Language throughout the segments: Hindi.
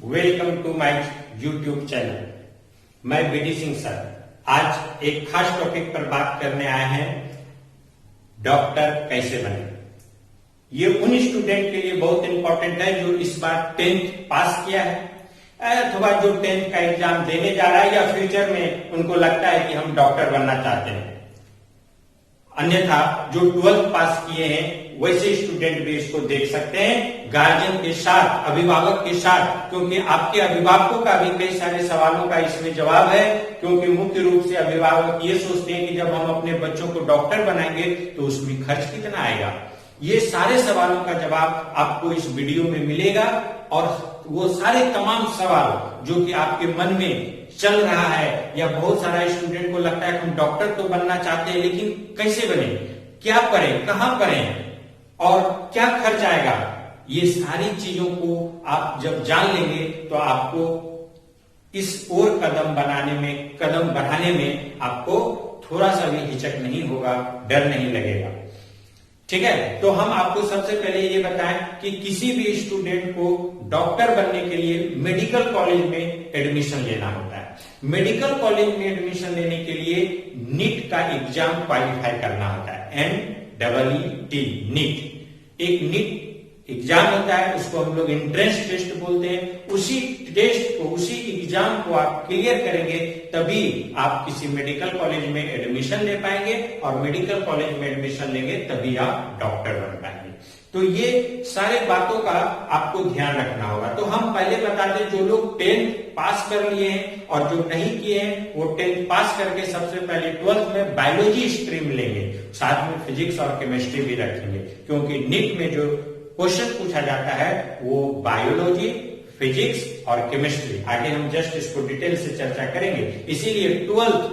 Welcome to my YouTube channel. मैं बीडी सिंह सर आज एक खास टॉपिक पर बात करने आए हैं, डॉक्टर कैसे बने। ये उन स्टूडेंट के लिए बहुत इंपॉर्टेंट है जो इस बार 10th पास किया है अथवा जो 10th का एग्जाम देने जा रहा है या फ्यूचर में उनको लगता है कि हम डॉक्टर बनना चाहते हैं। अन्यथा जो 12th पास किए हैं वैसे स्टूडेंट भी इसको देख सकते हैं गार्जियन के साथ, अभिभावक के साथ, क्योंकि आपके अभिभावकों का भी कई सारे सवालों का इसमें जवाब है। क्योंकि मुख्य रूप से अभिभावक ये सोचते हैं कि जब हम अपने बच्चों को डॉक्टर बनाएंगे तो उसमें खर्च कितना आएगा। ये सारे सवालों का जवाब आपको इस वीडियो में मिलेगा और वो सारे तमाम सवाल जो कि आपके मन में चल रहा है या बहुत सारा स्टूडेंट को लगता है कि हम डॉक्टर तो बनना चाहते हैं लेकिन कैसे बने, क्या करें, कहां करें और क्या खर्च आएगा, ये सारी चीजों को आप जब जान लेंगे तो आपको इस ओर कदम बढ़ाने में आपको थोड़ा सा भी हिचक नहीं होगा, डर नहीं लगेगा। ठीक है, तो हम आपको सबसे पहले ये बताएं कि किसी भी स्टूडेंट को डॉक्टर बनने के लिए मेडिकल कॉलेज में एडमिशन लेना होता है। मेडिकल कॉलेज में एडमिशन लेने के लिए नीट का एग्जाम क्वालिफाई करना होता है, NEET नीट। एक नीट एग्जाम होता है, उसको हम लोग एंट्रेंस टेस्ट बोलते हैं। उसी टेस्ट को, उसी एग्जाम को आप क्लियर करेंगे तभी आप किसी मेडिकल कॉलेज में एडमिशन ले पाएंगे और मेडिकल कॉलेज में एडमिशन लेंगे तभी आप डॉक्टर बन पाएंगे। तो ये सारे बातों का आपको ध्यान रखना होगा। तो हम पहले बता दें, जो लोग 10th पास कर लिए हैं और जो नहीं किए हैं वो 10th पास करके सबसे पहले 12th में बायोलॉजी स्ट्रीम लेंगे, साथ में फिजिक्स और केमिस्ट्री भी रखेंगे, क्योंकि नीट में जो क्वेश्चन पूछा जाता है वो बायोलॉजी, फिजिक्स और केमिस्ट्री। आगे हम जस्ट इसको डिटेल से चर्चा करेंगे। इसीलिए 12th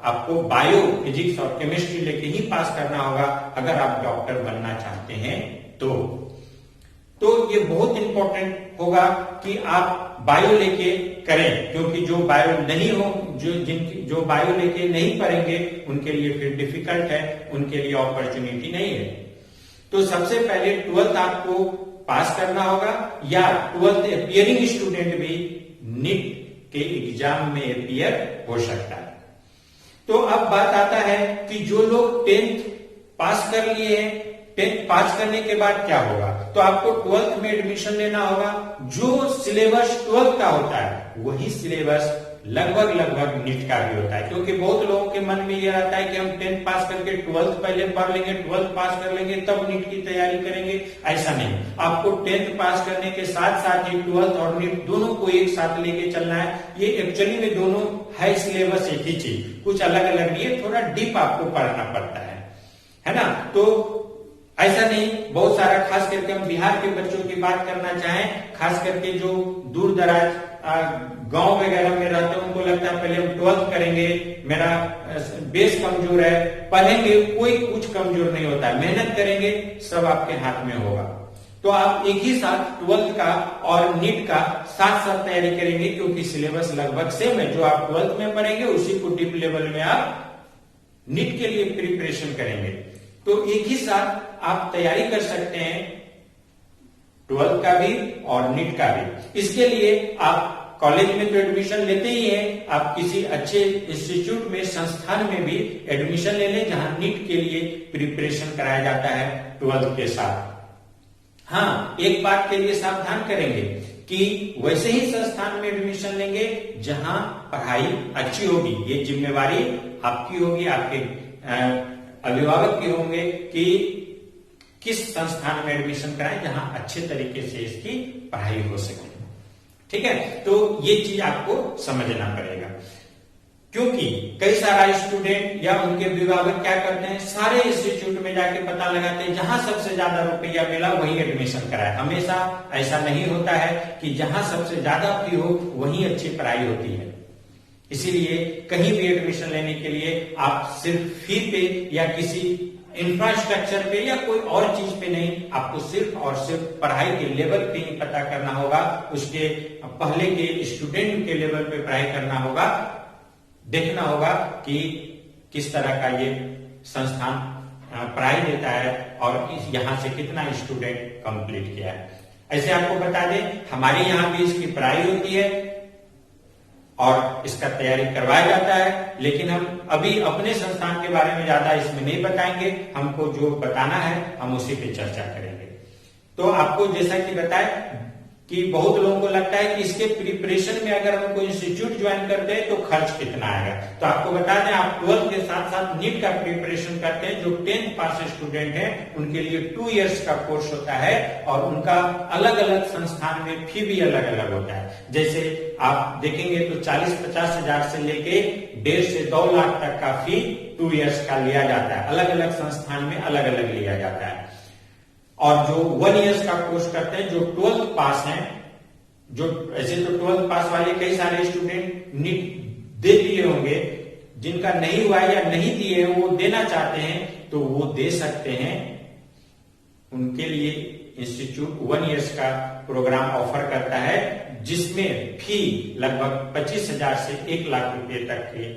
आपको बायो, फिजिक्स और केमिस्ट्री लेके ही पास करना होगा अगर आप डॉक्टर बनना चाहते हैं तो ये बहुत इंपॉर्टेंट होगा कि आप बायो लेके करें, क्योंकि जो बायो नहीं हो, जो बायो लेके नहीं पढ़ेंगे उनके लिए फिर डिफिकल्ट है, उनके लिए अपॉर्चुनिटी नहीं है। तो सबसे पहले 12th आपको पास करना होगा या 12th अपियरिंग स्टूडेंट भी नीट के एग्जाम में अपियर हो सकता है। तो अब बात आता है कि जो लोग 10th पास कर लिए हैं, 10th पास करने के बाद क्या होगा, तो आपको 12th में एडमिशन लेना होगा। जो सिलेबस 12th का होता है वही सिलेबस लगभग नीट का भी होता है, क्योंकि बहुत लोगों के मन में ये रहता है कि हम 10th पास करके 12th पहले पढ़ लेंगे, 12th पास कर लेंगे तब नीट की तैयारी करेंगे। ऐसा नहीं, आपको 10th पास करने के साथ साथ ही 12th और नीट दोनों को एक साथ लेके चलना है। ये एक्चुअली में दोनों है सिलेबस एक ही चीज, कुछ अलग अलग नहीं है, थोड़ा डीप आपको पढ़ना पड़ता है ना। तो ऐसा नहीं, बहुत सारा, खास करके हम बिहार के बच्चों की बात करना चाहें, खास करके जो दूर दराज गांव वगैरह में रहते हैं, उनको लगता है पहले हम 12th करेंगे, मेरा बेस कमजोर है, पढ़ेंगे, कोई कुछ कमजोर नहीं होता है, मेहनत करेंगे सब आपके हाथ में होगा। तो आप एक ही साथ 12th का और नीट का साथ साथ तैयारी करेंगे, क्योंकि सिलेबस लगभग सेम है। जो आप 12th में पढ़ेंगे उसी को डीप लेवल में आप नीट के लिए प्रिपरेशन करेंगे। तो एक ही साथ आप तैयारी कर सकते हैं 12th का भी और नीट का भी। इसके लिए आप कॉलेज में तो एडमिशन लेते ही हैं, आप किसी अच्छे इंस्टीट्यूट में, संस्थान में भी एडमिशन ले लें जहां नीट के लिए प्रिपरेशन कराया जाता है 12th के साथ। हाँ, एक बात के लिए सावधान करेंगे कि वैसे ही संस्थान में एडमिशन लेंगे जहां पढ़ाई अच्छी होगी। ये जिम्मेवारी आपकी होगी, आपके अभिभावक के होंगे कि किस संस्थान में एडमिशन कराएं जहां अच्छे तरीके से इसकी पढ़ाई हो सके। ठीक है, तो ये चीज आपको समझना पड़ेगा, क्योंकि कई सारा स्टूडेंट या उनके अभिभावक क्या करते हैं, सारे इंस्टीट्यूट में जाके पता लगाते हैं जहां सबसे ज्यादा रुपया मिला वहीं एडमिशन कराए। हमेशा ऐसा नहीं होता है कि जहां सबसे ज्यादा फी हो वहीं अच्छी पढ़ाई होती है। इसीलिए कहीं भी एडमिशन लेने के लिए आप सिर्फ फी पे या किसी इंफ्रास्ट्रक्चर पे या कोई और चीज पे नहीं, आपको सिर्फ और सिर्फ पढ़ाई के लेवल पे ही पता करना होगा, उसके पहले के स्टूडेंट के लेवल पे पढ़ाई करना होगा, देखना होगा कि किस तरह का ये संस्थान पढ़ाई देता है और यहाँ से कितना स्टूडेंट कंप्लीट किया है। ऐसे आपको बता दें, हमारे यहाँ भी इसकी पढ़ाई होती है और इसका तैयारी करवाया जाता है, लेकिन हम अभी अपने संस्थान के बारे में ज्यादा इसमें नहीं बताएंगे। हमको जो बताना है हम उसी पे चर्चा करेंगे। तो आपको जैसा कि बताए कि बहुत लोगों को लगता है कि इसके प्रिपरेशन में अगर हम कोई इंस्टीट्यूट ज्वाइन करते हैं तो खर्च कितना आएगा। तो आपको बता दें, आप 12th के साथ साथ नीट का प्रिपरेशन करते हैं, जो 10th पास स्टूडेंट हैं उनके लिए 2 इयर्स का कोर्स होता है और उनका अलग अलग संस्थान में फी भी अलग अलग होता है। जैसे आप देखेंगे तो 40-50 हजार से लेके 1.5 से 2 लाख तक का फी 2 इयर्स का लिया जाता है। अलग अलग संस्थान में अलग अलग लिया जाता है। और जो 1 इयर्स का कोर्स करते हैं, जो 12th पास हैं, जो ऐसे तो 12th पास वाले कई सारे स्टूडेंट नीट दे दिए होंगे, जिनका नहीं हुआ या नहीं दिए हैं वो देना चाहते हैं तो वो दे सकते हैं। उनके लिए इंस्टीट्यूट 1 इयर्स का प्रोग्राम ऑफर करता है, जिसमें फी लगभग 25,000 से 1 लाख रुपए तक के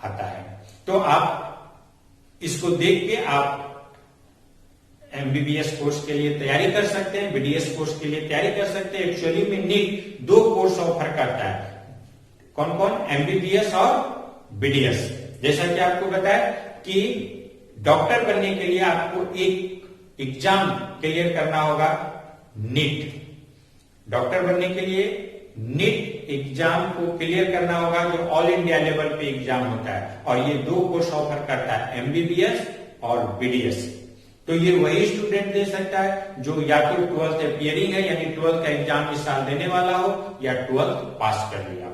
आता है। तो आप इसको देख के आप एमबीबीएस कोर्स के लिए तैयारी कर सकते हैं, बीडीएस कोर्स के लिए तैयारी कर सकते हैं। एक्चुअली में नीट 2 कोर्स ऑफर करता है। कौन कौन? एमबीबीएस और बीडीएस। जैसा कि आपको बताया कि डॉक्टर बनने के लिए आपको एक एग्जाम क्लियर करना होगा, नीट। डॉक्टर बनने के लिए नीट एग्जाम को क्लियर करना होगा, जो ऑल इंडिया लेवल पे एग्जाम होता है। और ये 2 कोर्स ऑफर करता है, एमबीबीएस और बीडीएस। तो ये वही स्टूडेंट दे सकता है जो या तो 12th अपीयरिंग है, यानी 12th का एग्जाम इस साल देने वाला हो, या 12th पास कर लिया हो।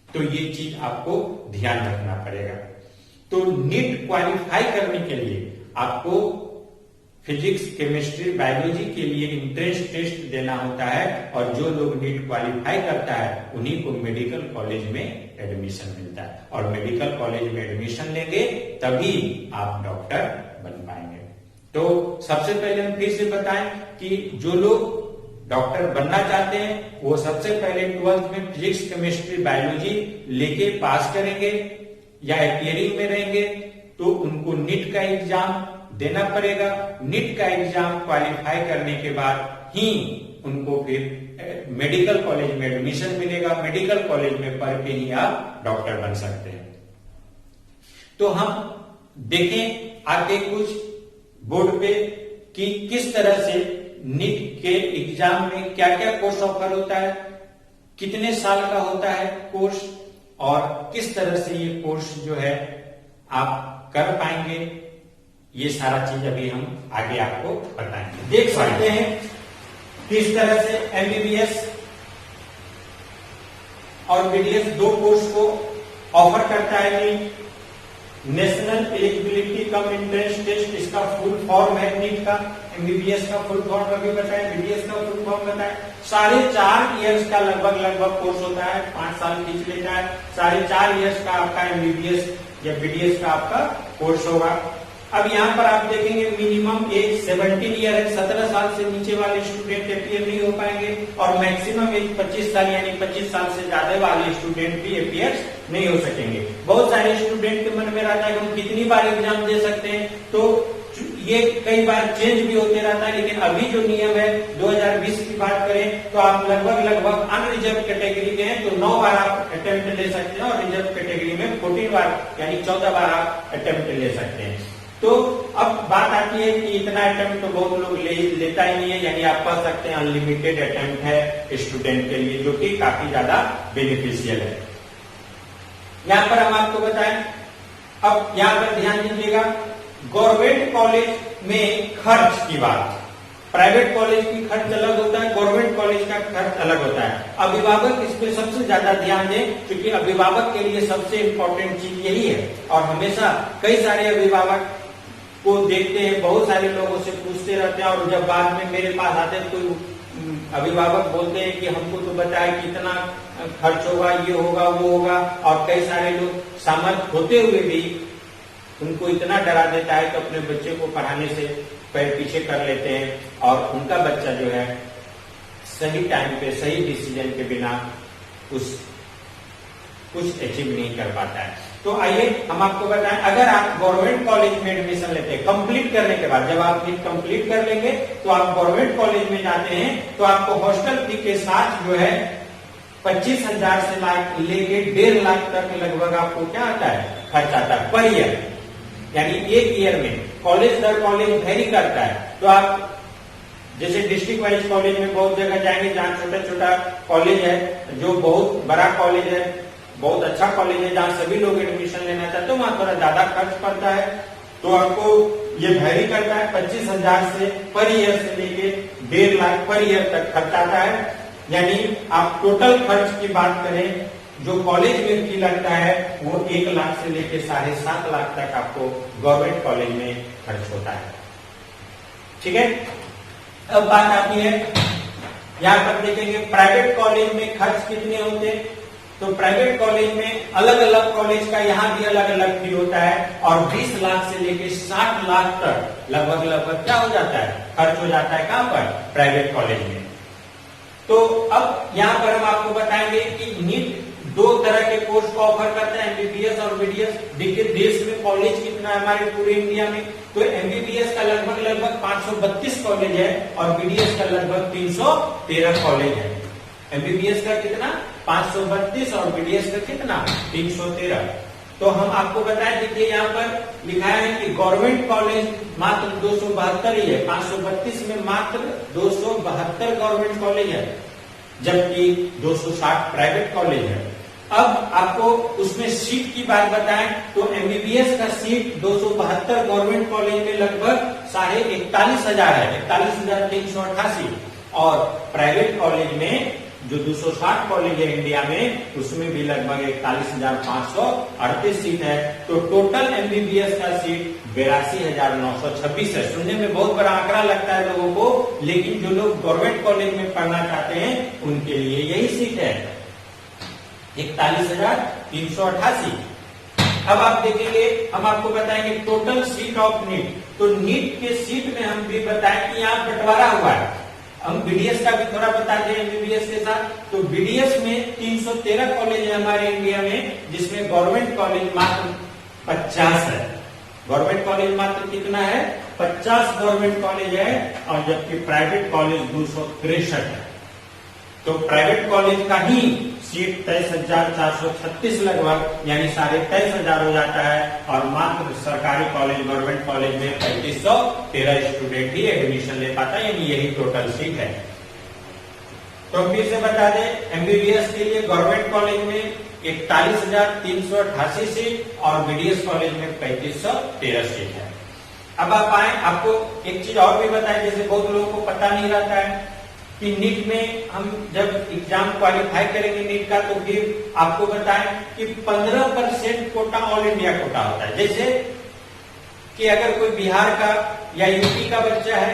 तो ये चीज आपको ध्यान रखना पड़ेगा। तो नीट क्वालिफाई करने के लिए आपको फिजिक्स, केमिस्ट्री, बायोलॉजी के लिए एंट्रेंस टेस्ट देना होता है। और जो लोग नीट क्वालिफाई करता है उन्हीं को मेडिकल कॉलेज में एडमिशन मिलता है। और मेडिकल कॉलेज में एडमिशन लेंगे तभी आप डॉक्टर बन पाएंगे। तो सबसे पहले हम फिर से बताएं कि जो लोग डॉक्टर बनना चाहते हैं वो सबसे पहले 12th में फिजिक्स, केमिस्ट्री, बायोलॉजी लेके पास करेंगे या अपीयरिंग में रहेंगे तो उनको नीट का एग्जाम देना पड़ेगा। नीट का एग्जाम क्वालिफाई करने के बाद ही उनको फिर मेडिकल कॉलेज में एडमिशन मिलेगा। मेडिकल कॉलेज में पढ़ के ही आप डॉक्टर बन सकते हैं। तो हम देखें आगे कुछ बोर्ड पे कि किस तरह से नीट के एग्जाम में क्या क्या कोर्स ऑफर होता है, कितने साल का होता है कोर्स, और किस तरह से ये कोर्स जो है आप कर पाएंगे। ये सारा चीज अभी हम आगे आपको बताएंगे। देख सकते हैं किस तरह से एमबीबीएस और बीडीएस 2 कोर्स को ऑफर करता है NEET. National eligibility cum entrance test, इसका फुल फॉर्म है नीट का। एमबीबीएस का फुल फॉर्म अभी बताया, बीडीएस का फुल फॉर्म बताया। 4.5 इयर्स का लगभग कोर्स होता है, 5 साल खींच लेता है। 4.5 इयर्स का आपका एमबीबीएस या बीडीएस का आपका कोर्स होगा। अब यहाँ पर आप देखेंगे मिनिमम एज 17 ईयर है, 17 साल से नीचे वाले स्टूडेंट अपीयर नहीं हो पाएंगे। और मैक्सिमम एज 25 साल यानी 25 साल से ज्यादा वाले स्टूडेंट भी अपीयर नहीं हो सकेंगे। बहुत सारे स्टूडेंट के मन में रहता है कि हम कितनी बार एग्जाम दे सकते हैं, तो ये कई बार चेंज भी होते रहता है। लेकिन अभी जो नियम है 2020 की बात करें तो आप लगभग अनरिजर्व कैटेगरी के हैं तो 9 बार आप अटेम्प्ट ले सकते हैं, और रिजर्व कैटेगरी में 14 बार यानी 14 बार आप अटेम्प्ट ले सकते हैं। तो अब बात आती है कि इतना अटेम्प्ट तो बहुत लोग लेता ही नहीं है, यानी आप कह सकते हैं अनलिमिटेड अटेम्प्ट है स्टूडेंट के लिए, जो कि काफी ज्यादा बेनिफिशियल है। यहाँ पर हम आपको बताएं, अब यहाँ पर ध्यान दीजिएगा, गवर्नमेंट कॉलेज में खर्च की बात। प्राइवेट कॉलेज की खर्च अलग होता है, गवर्नमेंट कॉलेज का खर्च अलग होता है। अभिभावक इस पे सबसे ज्यादा ध्यान दें, क्योंकि अभिभावक के लिए सबसे इंपॉर्टेंट चीज यही है। और हमेशा कई सारे अभिभावक को देखते हैं, बहुत सारे लोगों से पूछते रहते हैं, और जब बाद में मेरे पास आते हैं तो अभिभावक बोलते हैं कि हमको तो बताया कि इतना खर्च होगा, ये होगा, वो होगा। और कई सारे लोग सामर्थ्य होते हुए भी उनको इतना डरा देता है कि अपने बच्चे को पढ़ाने से पैर पीछे कर लेते हैं, और उनका बच्चा जो है सही टाइम पे सही डिसीजन के बिना कुछ अचीव नहीं कर पाता है। तो आइए हम आपको बताएं, अगर आप गवर्नमेंट कॉलेज में एडमिशन लेते हैं कंप्लीट करने के बाद, जब आप नीट कंप्लीट कर लेंगे तो आप गवर्नमेंट कॉलेज में जाते हैं, तो आपको हॉस्टल फी के साथ जो है 25,000 से लेके 1.5 लाख तक लगभग आपको क्या आता है, खर्च आता है पर ईयर। यानी एक ईयर में कॉलेज दर कॉलेज वेरी करता है। तो आप जैसे डिस्ट्रिक्ट वाइज कॉलेज में बहुत जगह जाएंगे जहाँ छोटा छोटा कॉलेज है, जो बहुत बड़ा कॉलेज है, बहुत अच्छा कॉलेज है, जहाँ सभी लोग एडमिशन लेना चाहते हो, वहां थोड़ा ज्यादा खर्च पड़ता है। तो आपको ये वेरी करता है 25,000 से पर ईयर से लेके 1.5 लाख पर ईयर तक खर्च आता है। यानी आप टोटल खर्च की बात करें, जो कॉलेज में फी लगता है वो 1 लाख से लेके 7.5 लाख तक आपको गवर्नमेंट कॉलेज में खर्च होता है। ठीक है, अब बात आती है, यहाँ पर देखेंगे प्राइवेट कॉलेज में खर्च कितने होते हैं। तो प्राइवेट कॉलेज में अलग अलग कॉलेज का यहाँ भी अलग अलग फी होता है, और 20 लाख से लेके 60 लाख तक लगभग क्या हो जाता है, खर्च हो जाता है। कहाँ पर, प्राइवेट कॉलेज में। तो अब यहाँ पर हम आपको बताएंगे कि नीट 2 तरह के कोर्स को ऑफर करता है, एमबीबीएस और बीडीएस। देखिए देश में कॉलेज कितना है हमारे पूरे इंडिया में, तो एमबीबीएस का लगभग 532 कॉलेज है और बीडीएस का लगभग 313 कॉलेज है। एमबीबीएस का कितना, 532 और बीडीएस का कितना, 313। तो हम आपको बताएं, देखिए यहाँ पर लिखा है कि गवर्नमेंट कॉलेज मात्र 272 ही है, 532 में मात्र 272 गवर्नमेंट कॉलेज है, जबकि 260 प्राइवेट कॉलेज है। अब आपको उसमें सीट की बात बताएं, तो एमबीबीएस का सीट 272 गवर्नमेंट कॉलेज में लगभग 41,500 है, 41,388, और प्राइवेट कॉलेज में जो 260 कॉलेज है इंडिया में, उसमें भी लगभग 41,538 सीट है। तो टोटल एमबीबीएस का सीट 82,926 है। सुनने में बहुत बड़ा आंकड़ा लगता है लोगों को, लेकिन जो लोग गवर्नमेंट कॉलेज में पढ़ना चाहते हैं उनके लिए यही सीट है, 41,388। अब आप देखेंगे, हम आपको बताएंगे टोटल सीट ऑफ नीट। तो नीट के सीट में हम भी बताएं कि यहाँ बंटवारा हुआ है। हम बीडीएस का भी थोड़ा बता दें एमबीबीएस के साथ। तो बीडीएस में 313 कॉलेज है हमारे इंडिया में, जिसमें गवर्नमेंट कॉलेज मात्र 50 है। गवर्नमेंट कॉलेज मात्र कितना है, 50 गवर्नमेंट कॉलेज है, और जबकि प्राइवेट कॉलेज 263 है। तो प्राइवेट कॉलेज का ही सीट 23,436 लगभग, यानी 23,500 हो जाता है, और मात्र सरकारी कॉलेज गवर्नमेंट कॉलेज में 3513 स्टूडेंट ही एडमिशन ले पाता है, यानी यही टोटल सीट है। तो फिर से बता दें, एमबीबीएस के लिए गवर्नमेंट कॉलेज में 41,388 सीट और बीडीएस कॉलेज में 3513 सीट है। अब आप आए, आपको एक चीज और भी बताएं, जैसे बहुत लोगों को पता नहीं रहता है कि नीट में हम जब एग्जाम क्वालिफाई करेंगे नीट का, तो फिर आपको बताएं कि 15% कोटा ऑल इंडिया कोटा होता है। जैसे कि अगर कोई बिहार का या यूपी का बच्चा है,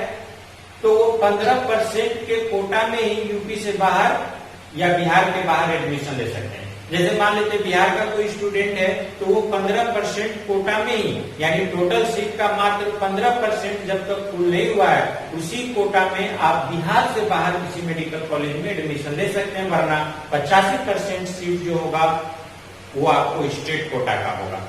तो वो 15% के कोटा में ही यूपी से बाहर या बिहार के बाहर एडमिशन ले सकते हैं। जैसे मान लेते बिहार का कोई स्टूडेंट है, तो वो 15% कोटा में ही, यानी टोटल सीट का मात्र 15% जब तक फुल नहीं हुआ है, उसी कोटा में आप बिहार से बाहर किसी मेडिकल कॉलेज में एडमिशन ले सकते हैं। वरना 85% सीट जो होगा वो आपको स्टेट कोटा का होगा,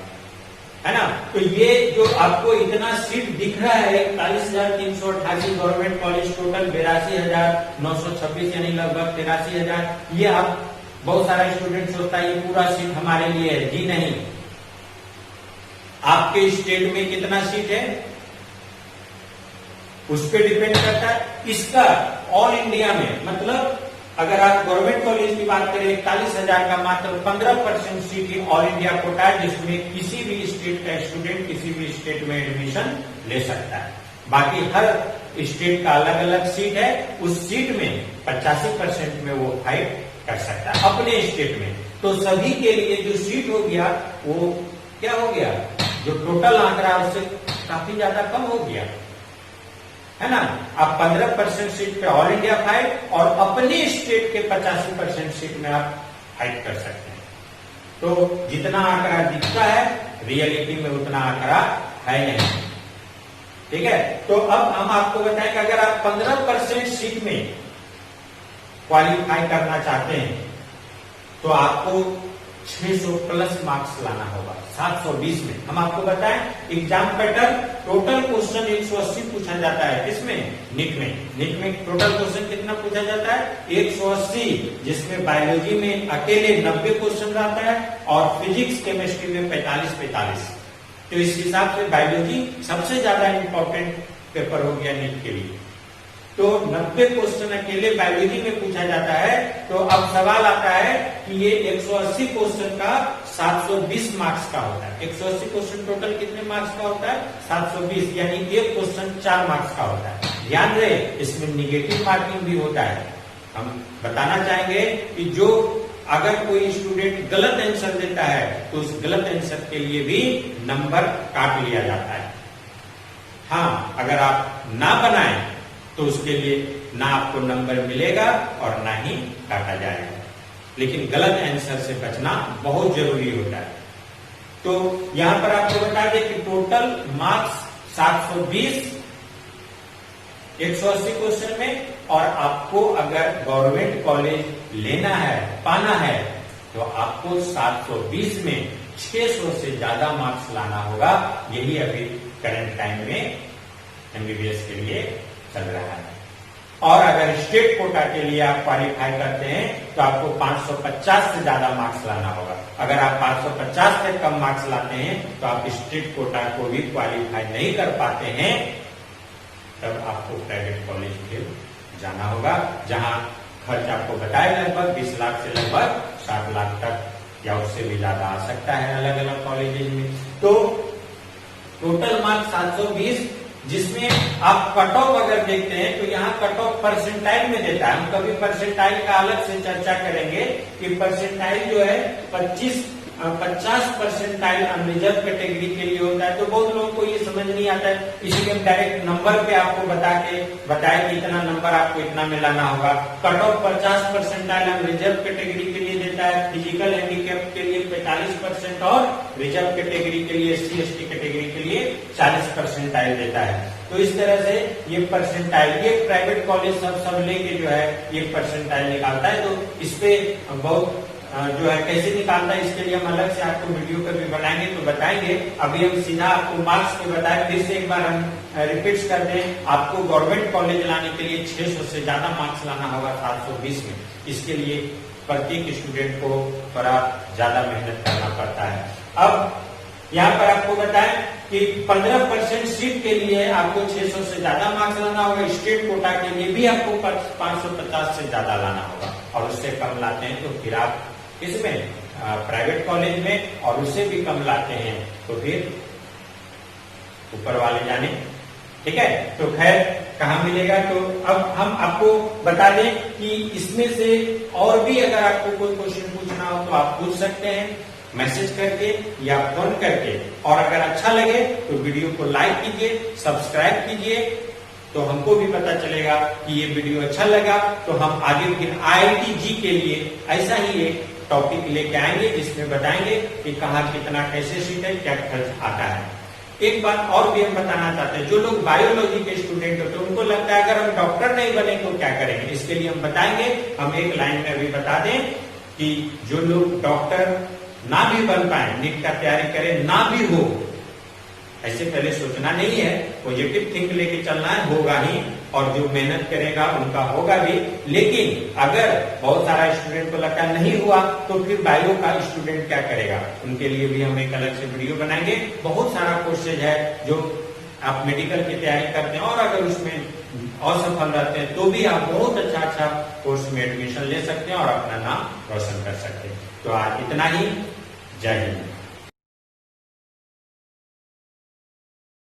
है ना। तो ये जो आपको इतना सीट दिख रहा है, 41,388 गवर्नमेंट कॉलेज, टोटल 82,926 यानी लगभग 83,000, ये आप बहुत सारा स्टूडेंट सोचता है ये पूरा सीट हमारे लिए है। जी नहीं, आपके स्टेट में कितना सीट है उस पर डिपेंड करता है। इसका ऑल इंडिया में, मतलब अगर आप गवर्नमेंट कॉलेज की बात करें, 41,000 का मात्र 15% सीट ही ऑल इंडिया कोटा है, जिसमें किसी भी स्टेट का स्टूडेंट किसी भी स्टेट में एडमिशन ले सकता है। बाकी हर स्टेट का अलग अलग सीट है, उस सीट में 85% में वो फाइट कर सकता है अपने स्टेट में। तो सभी के लिए जो सीट हो गया वो क्या हो गया, जो टोटल आंकड़ा उससे काफी ज्यादा कम हो गया, है ना। आप 15% सीट पे ऑल इंडिया फाइट और अपने स्टेट के 85% सीट में आप फाइट कर सकते हैं। तो जितना आंकड़ा दिखता है रियलिटी में उतना आंकड़ा है नहीं, ठीक है। तो अब हम आपको बताएं कि अगर आप 15% सीट में क्वालिफाई करना चाहते हैं, तो आपको 600 प्लस मार्क्स लाना होगा 720 में। हम आपको बताएं एग्जाम पैटर्न, टोटल क्वेश्चन 180 पूछा जाता है, किसमें? नीट में टोटल क्वेश्चन कितना पूछा जाता है? 180, जिसमें बायोलॉजी में अकेले 90 क्वेश्चन आता है और फिजिक्स केमिस्ट्री में 45। तो इस हिसाब से बायोलॉजी सबसे ज्यादा इंपॉर्टेंट पेपर हो गया नीट के लिए। तो 90 क्वेश्चन अकेले बायोलॉजी में पूछा जाता है। तो अब सवाल आता है कि ये 180 क्वेश्चन का 720 मार्क्स का होता है। 180 क्वेश्चन टोटल कितने मार्क्स का होता है? 720, यानी एक क्वेश्चन 4 मार्क्स का होता है। ध्यान रहे, इसमें निगेटिव मार्किंग भी होता है। हम बताना चाहेंगे कि जो अगर कोई स्टूडेंट गलत आंसर देता है तो उस गलत आंसर के लिए भी नंबर काट लिया जाता है। हाँ, अगर आप ना बनाएं तो उसके लिए ना आपको नंबर मिलेगा और ना ही काटा जाएगा। लेकिन गलत आंसर से बचना बहुत जरूरी होता है। तो यहां पर आपको बता दें कि टोटल मार्क्स 720 180 क्वेश्चन में, और आपको अगर गवर्नमेंट कॉलेज लेना है, पाना है, तो आपको 720 में 600 से ज्यादा मार्क्स लाना होगा। यही अभी करंट टाइम में एमबीबीएस के लिए चल रहा है। और अगर स्टेट कोटा के लिए आप क्वालिफाई करते हैं तो आपको 550 से ज्यादा मार्क्स लाना होगा। अगर आप 550 से कम मार्क्स लाते हैं तो आप स्टेट कोटा को भी क्वालिफाई नहीं कर पाते हैं, तब आपको प्राइवेट कॉलेज फिर जाना होगा, जहां खर्च आपको बताया लगभग 20 लाख से लगभग 7 लाख तक या उससे भी ज्यादा आ सकता है अलग अलग कॉलेजेस में। तो टोटल मार्क्स 720, जिसमें आप कट ऑफ अगर देखते हैं तो यहाँ कट ऑफ परसेंटाइल में देता है। हम कभी परसेंटाइल का अलग से चर्चा करेंगे कि परसेंटाइल जो है 50 परसेंटाइल अनरिजर्व कैटेगरी के लिए होता है। तो बहुत लोगों को ये समझ नहीं आता है, इसलिए हम डायरेक्ट नंबर पे आपको बताए कि इतना नंबर आपको इतना में लाना होगा। Cut off 50 percentile unreserved category के लिए देता है, फिजिकल हैंडीकैप के लिए 45% और रिजर्व कैटेगरी के लिए SC ST कैटेगरी के लिए 40 परसेंटाइल देता है। तो इस तरह से ये परसेंटाइल, ये प्राइवेट कॉलेज सब लेके जो है ये परसेंटाइल निकालता है। तो इस पे बहुत जो है कैसे निकालता है, इसके लिए हम अलग से आपको वीडियो कभी बनाएंगे तो बताएंगे। अभी हम सीधा आपको मार्क्स पे बताएं। फिर से एक बार हम रिपीट कर दें, आपको गवर्नमेंट कॉलेज लाने के लिए 600 से ज्यादा मार्क्स लाना होगा 720 में। इसके लिए प्रत्येक स्टूडेंट को थोड़ा ज्यादा मेहनत करना पड़ता है। अब यहाँ पर आपको बताएं कि 15% सीट के लिए आपको 600 से ज्यादा मार्क्स लाना होगा। स्टेट कोटा के लिए भी आपको 550 से ज्यादा लाना होगा, और उससे कम लाते हैं तो फिर आप इसमें प्राइवेट कॉलेज में, और उससे भी कम लाते हैं तो फिर ऊपर वाले जाने। ठीक है, तो खैर कहाँ मिलेगा? तो अब हम आपको बता दें कि इसमें से और भी अगर आपको कोई क्वेश्चन पूछना हो तो आप पूछ सकते हैं मैसेज करके या फोन करके। और अगर अच्छा लगे तो वीडियो को लाइक कीजिए, सब्सक्राइब कीजिए, तो हमको भी पता चलेगा कि ये वीडियो अच्छा लगा। तो हम आगे फिर IIT जी के लिए ऐसा ही एक टॉपिक लेके आएंगे, जिसमें बताएंगे कि कहाँ कितना कैसे सीट है, क्या खर्च आता है। एक बात और भी हम बताना चाहते हैं, जो लोग बायोलॉजी के स्टूडेंट होते हैं उनको लगता है अगर हम डॉक्टर नहीं बने तो क्या करेंगे। इसके लिए हम बताएंगे, हम एक लाइन में भी बता दें कि जो लोग डॉक्टर ना भी बन पाए, नीट का तैयारी करें, ना भी हो, ऐसे पहले सोचना नहीं है, पॉजिटिव थिंक लेके चलना है, होगा ही, और जो मेहनत करेगा उनका होगा भी। लेकिन अगर बहुत सारा स्टूडेंट को लगता नहीं हुआ तो फिर बायो का स्टूडेंट क्या करेगा, उनके लिए भी हम एक अलग से वीडियो बनाएंगे। बहुत सारा कोर्सेज है जो आप मेडिकल की तैयारी करते हैं और अगर उसमें असफल रहते हैं तो भी आप बहुत अच्छा कोर्स में एडमिशन ले सकते हैं और अपना नाम रोशन कर सकते हैं। तो आज इतना ही, जय हिंद।